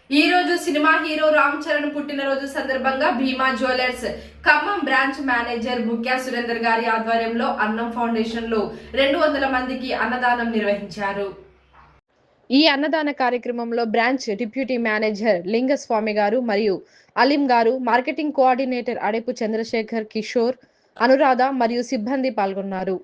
ఈ రోజు cinema hero Ram Charan పుట్టినరోజు సందర్భంగా భీమా జ్యువెలర్స్ ఖమ్మం బ్రాంచ్ మేనేజర్ ముఖ్య సురేందర్ గారి ఆధ్వర్యంలో అన్నం ఫౌండేషన్ లో 200 మందికి అన్నదానం నిర్వహించారు. ఈ అన్నదాన కార్యక్రమంలో బ్రాంచ్ డిప్యూటీ మేనేజర్ లింగస్వామి గారు మరియు అలీం గారు, మార్కెటింగ్ కోఆర్డినేటర్ అడెపు చంద్రశేఖర్, కిషోర్, అనురాధ మరియు సిబ్బంది పాల్గొన్నారు.